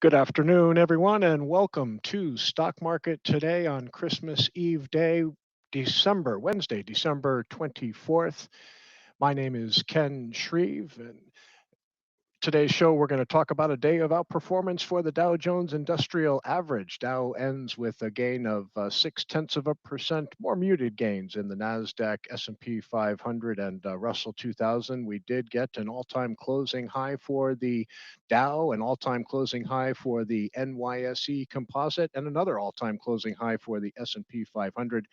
Good afternoon, everyone, and welcome to Stock Market Today on Christmas Eve Day, Wednesday, December 24th. My name is Ken Shreve, and today's show, we're going to talk about a day of outperformance for the Dow Jones Industrial Average. Dow ends with a gain of 0.6%, more muted gains in the Nasdaq, S&P 500, and Russell 2000. We did get an all-time closing high for the Dow, an all-time closing high for the NYSE Composite, and another all-time closing high for the S&P 500.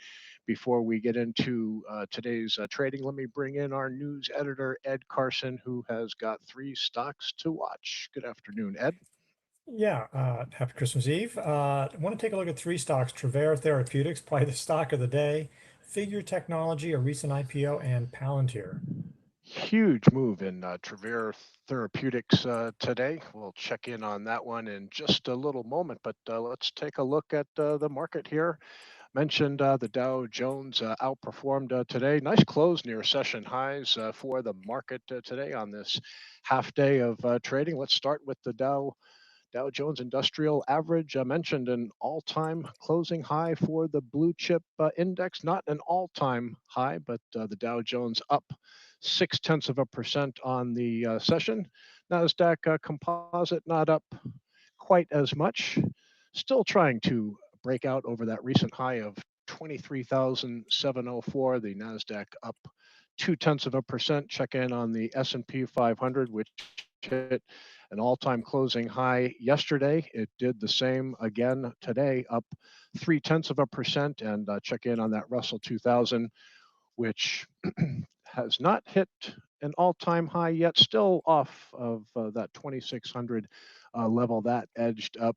Before we get into today's trading, let me bring in our news editor, Ed Carson, who has got three stocks to watch. Good afternoon, Ed. Yeah, happy Christmas Eve. I want to take a look at three stocks: Travere Therapeutics, probably the stock of the day; Figure Technology, a recent IPO; and Palantir. Huge move in Travere Therapeutics today. We'll check in on that one in just a little moment, but let's take a look at the market here. Mentioned the Dow Jones outperformed today. Nice close near session highs for the market today on this half day of trading. Let's start with the Dow Jones Industrial Average. I mentioned an all-time closing high for the blue chip index. Not an all-time high, but the Dow Jones up 0.6% on the session. Nasdaq Composite not up quite as much. Still trying to break out over that recent high of 23,704. The Nasdaq up 0.2%. Check in on the S&P 500, which hit an all-time closing high yesterday. It did the same again today, up 0.3%. And check in on that Russell 2000, which has not hit an all-time high yet, still off of that 2,600 level. That edged up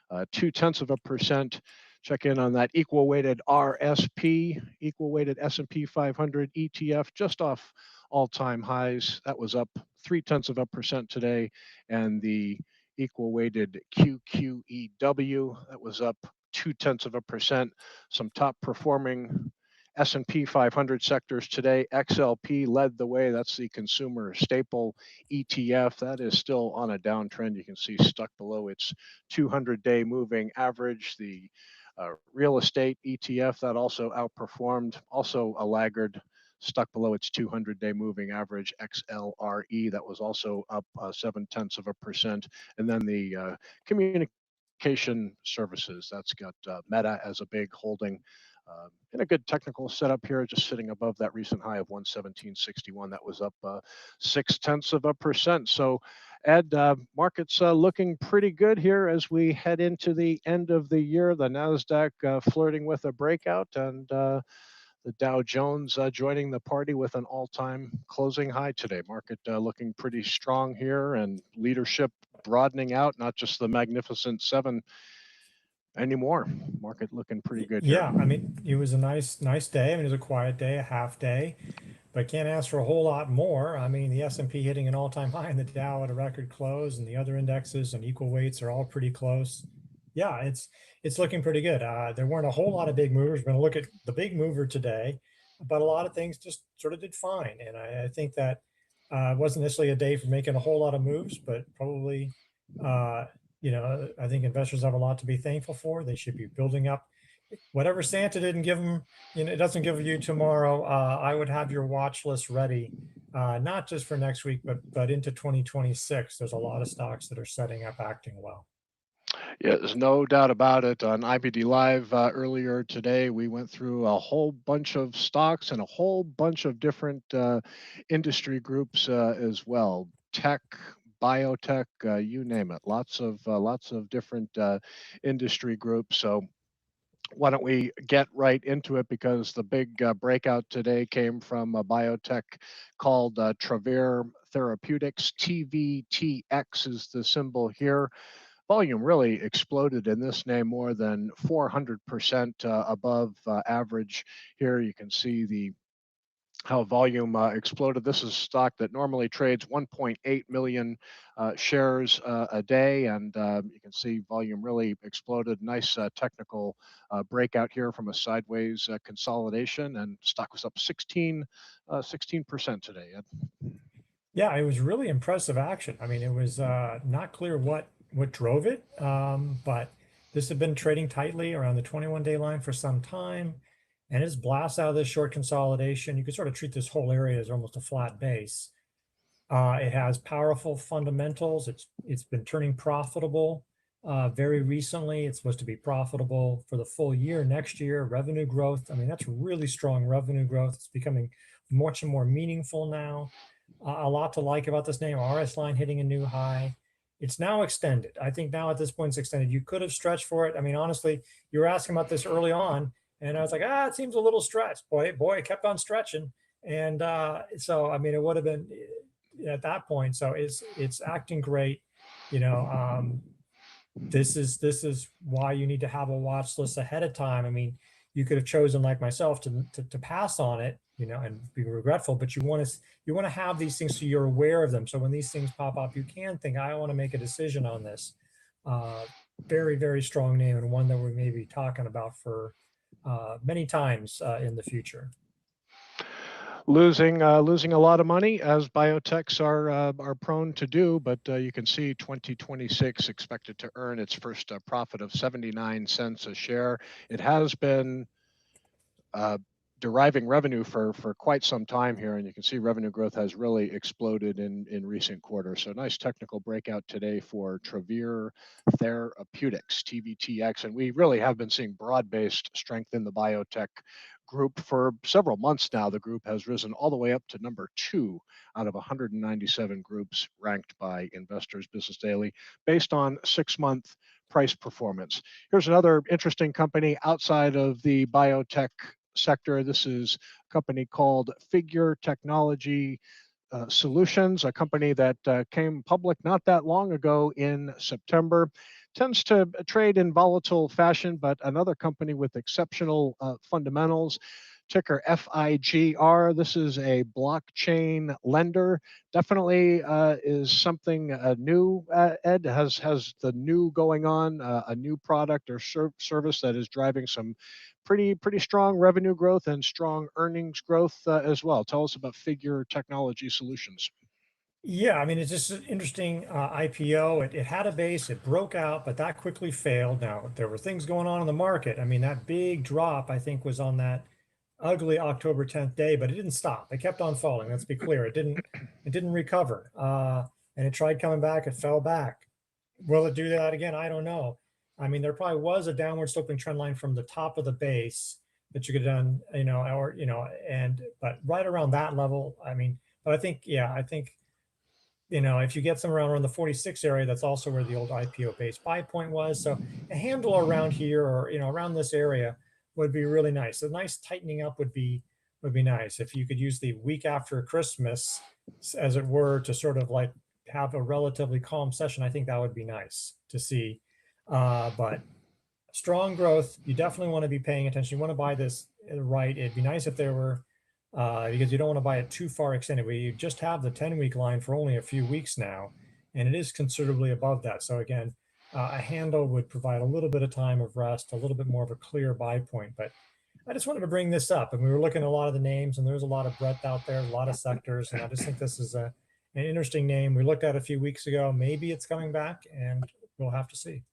0.2%. Check in on that equal weighted RSP, equal weighted S&P 500 ETF, just off all-time highs. That was up 0.3% today. And the equal weighted QQEW, that was up 0.2%. Some top performing S&P 500 sectors today. XLP led the way. That's the consumer staple ETF. That is still on a downtrend. You can see stuck below its 200-day moving average. The real estate ETF, that also outperformed. Also a laggard, stuck below its 200-day moving average. XLRE, that was also up 0.7%. And then the communication services, that's got Meta as a big holding. In a good technical setup here, just sitting above that recent high of 117.61. That was up 0.6%. So, Ed, market's looking pretty good here as we head into the end of the year. The Nasdaq flirting with a breakout, and the Dow Jones joining the party with an all-time closing high today. Market looking pretty strong here, and leadership broadening out, not just the Magnificent Seven anymore. Market looking pretty good here. Yeah, I mean, it was a nice day. I mean, it was a quiet day, a half day, but can't ask for a whole lot more. I mean, the S&P hitting an all-time high and the Dow at a record close, and the other indexes and equal weights are all pretty close. Yeah, it's looking pretty good. There weren't a whole lot of big movers. We're going to look at the big mover today, but a lot of things just sort of did fine. And I think that wasn't necessarily a day for making a whole lot of moves, but probably, uh, I think investors have a lot to be thankful for. They should be building up whatever Santa didn't give them. It doesn't give you tomorrow. I would have your watch list ready, not just for next week, but into 2026. There's a lot of stocks that are setting up, acting well. Yeah, there's no doubt about it. On IBD Live earlier today, we went through a whole bunch of stocks and a whole bunch of different industry groups as well. Tech, biotech, you name it. Lots of different industry groups. So why don't we get right into it, because the big breakout today came from a biotech called Travere Therapeutics. TVTX is the symbol here. Volume really exploded in this name, more than 400% above average. Here you can see the how volume exploded. This is stock that normally trades 1.8 million shares a day, and you can see volume really exploded. Nice technical breakout here from a sideways consolidation, and stock was up 16% today. Ed. Yeah, it was really impressive action. I mean, it was not clear what what drove it, but this had been trading tightly around the 21-day line for some time, and it's blast out of this short consolidation. You could sort of treat this whole area as almost a flat base. It has powerful fundamentals. It's been turning profitable very recently. It's supposed to be profitable for the full year next year. Revenue growth. I mean, that's really strong revenue growth. It's becoming much more meaningful now. A lot to like about this name. RS line hitting a new high. It's now extended. I think now at this point it's extended. You could have stretched for it. I mean, honestly, you were asking about this early on, and I was like, it seems a little stretched. Boy, it kept on stretching. And so, I mean, it would have been at that point. So it's acting great. You know, this is why you need to have a watch list ahead of time. I mean, you could have chosen like myself to pass on it, and be regretful, but you want to have these things so you're aware of them. So when these things pop up, you can think, I want to make a decision on this. Uh, Very, very strong name, and one that we may be talking about for many times in the future. Losing a lot of money as biotechs are prone to do, but you can see 2026 expected to earn its first profit of 79 cents a share. It has been uh, deriving revenue for quite some time here, and you can see revenue growth has really exploded in recent quarters. So nice technical breakout today for Travere Therapeutics, TVTX, and we really have been seeing broad-based strength in the biotech group for several months now. The group has risen all the way up to number 2 out of 197 groups ranked by Investors Business Daily based on 6-month price performance. Here's another interesting company outside of the biotech sector. This is a company called Figure Technology Solutions, a company that came public not that long ago in September. Tends to trade in volatile fashion, but another company with exceptional fundamentals. Ticker FIGR. This is a blockchain lender. Definitely is something new. Ed has the new going on, a new product or service that is driving some pretty strong revenue growth and strong earnings growth as well. Tell us about Figure Technology Solutions. Yeah, I mean, it's just an interesting IPO. It had a base, it broke out, but that quickly failed. Now, there were things going on in the market. I mean, that big drop, I think, was on that ugly October 10th day, but it didn't stop. It kept on falling. Let's be clear. It didn't recover. And it tried coming back, it fell back. Will it do that again? I don't know. I mean, there probably was a downward sloping trend line from the top of the base that you could have done, but right around that level, I mean, but I think, yeah, I think if you get somewhere around the 46 area, that's also where the old IPO base buy point was. So a handle around here or around this area would be really nice. A nice tightening up would be nice. If you could use the week after Christmas, as it were, to sort of like have a relatively calm session, I think that would be nice to see. But strong growth, you definitely want to be paying attention. You want to buy this right. It'd be nice if there were because you don't want to buy it too far extended. We just have the 10-week line for only a few weeks now, and it is considerably above that. So again, a handle would provide a little bit of time of rest, a little bit more of a clear buy point. But I just wanted to bring this up, and we were looking at a lot of the names, and there's a lot of breadth out there, a lot of sectors, and I just think this is an interesting name. We looked at it a few weeks ago. Maybe it's coming back, and we'll have to see.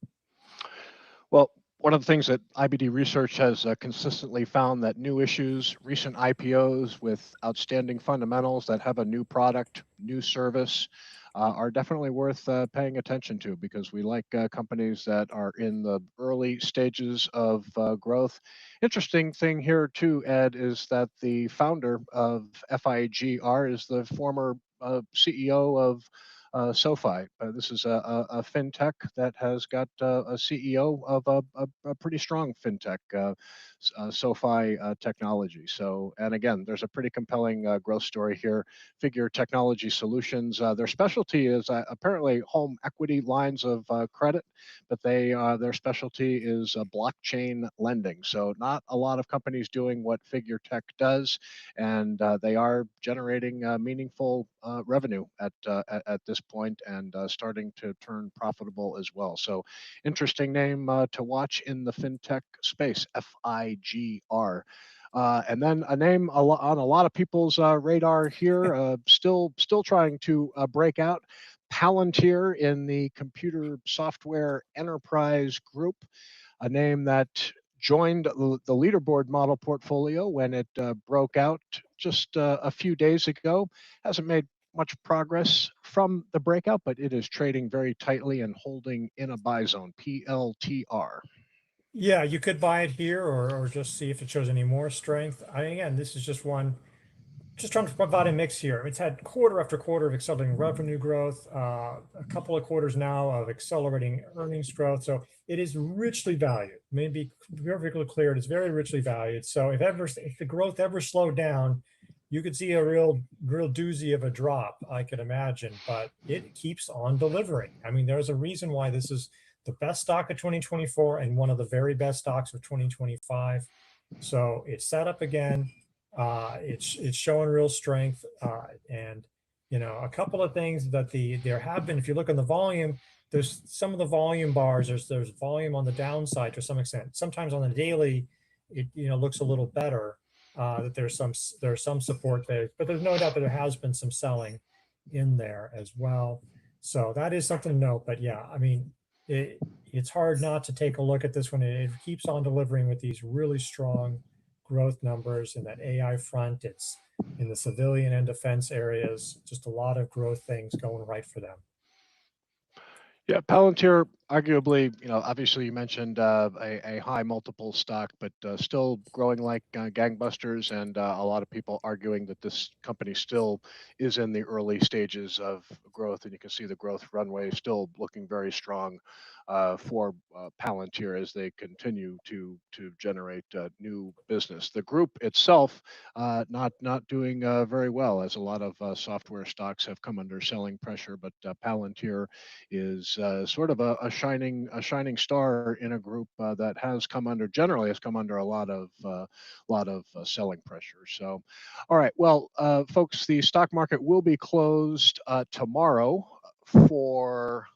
Well, one of the things that IBD research has consistently found that new issues, recent IPOs with outstanding fundamentals that have a new product, new service, are definitely worth paying attention to because we like companies that are in the early stages of growth. Interesting thing here too, Ed, is that the founder of FIGR is the former CEO of SoFi. This is a fintech that has got a CEO of a pretty strong fintech, SoFi technology. So, and again, there's a pretty compelling growth story here. Figure Technology Solutions. Their specialty is apparently home equity lines of credit, but their specialty is blockchain lending. So, not a lot of companies doing what Figure Tech does, and they are generating meaningful revenue at this point and starting to turn profitable as well. So, interesting name to watch in the fintech space, FIGR. And then a name on a lot of people's radar here, still trying to break out. Palantir in the computer software enterprise group, a name that joined the leaderboard model portfolio when it broke out just a few days ago. Hasn't made much progress from the breakout, but it is trading very tightly and holding in a buy zone, PLTR. Yeah, you could buy it here or just see if it shows any more strength. Again, this is just one, just trying to provide a mix here. It's had quarter after quarter of accelerating revenue growth, a couple of quarters now of accelerating earnings growth. So it is richly valued. Maybe very clear, it is very richly valued. So if the growth ever slowed down, you could see a real doozy of a drop, I could imagine, but it keeps on delivering. I mean, there's a reason why this is the best stock of 2024 and one of the very best stocks of 2025. So it's set up again. It's showing real strength, and a couple of things that there have been. If you look on the volume, there's some of the volume bars. There's volume on the downside to some extent. Sometimes on the daily, it looks a little better. That there's some support there, but there's no doubt that there has been some selling in there as well. So that is something to note. But yeah, I mean, it's hard not to take a look at this one. It keeps on delivering with these really strong growth numbers in that AI front. It's in the civilian and defense areas, just a lot of growth things going right for them. Yeah, Palantir, arguably, obviously you mentioned a high multiple stock, but still growing like gangbusters, and a lot of people arguing that this company still is in the early stages of growth, and you can see the growth runway still looking very strong for Palantir as they continue to generate new business. The group itself not doing very well, as a lot of software stocks have come under selling pressure, but Palantir is sort of a shining star in a group that generally has come under a lot of selling pressure. So, all right, well, folks, the stock market will be closed tomorrow for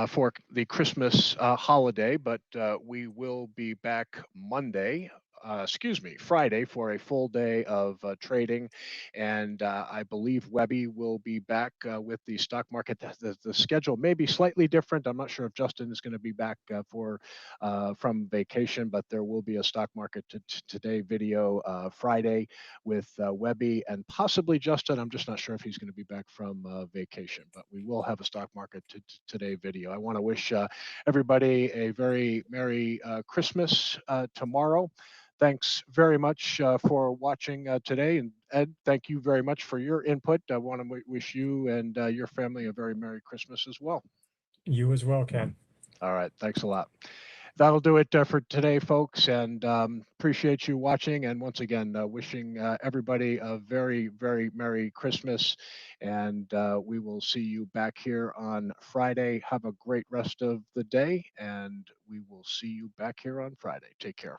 for the Christmas holiday, but we will be back Monday. Excuse me, Friday for a full day of trading, and I believe Webby will be back with the stock market. The schedule may be slightly different. I'm not sure if Justin is going to be back from vacation, but there will be a stock market today video Friday with Webby and possibly Justin. I'm just not sure if he's going to be back from vacation, but we will have a stock market today video. I want to wish everybody a very Merry Christmas tomorrow. Thanks very much for watching today. And Ed, thank you very much for your input. I want to wish you and your family a very Merry Christmas as well. You as well, Ken. All right. Thanks a lot. That'll do it for today, folks, and appreciate you watching. And once again, wishing everybody a very, very Merry Christmas. And we will see you back here on Friday. Have a great rest of the day, and we will see you back here on Friday. Take care.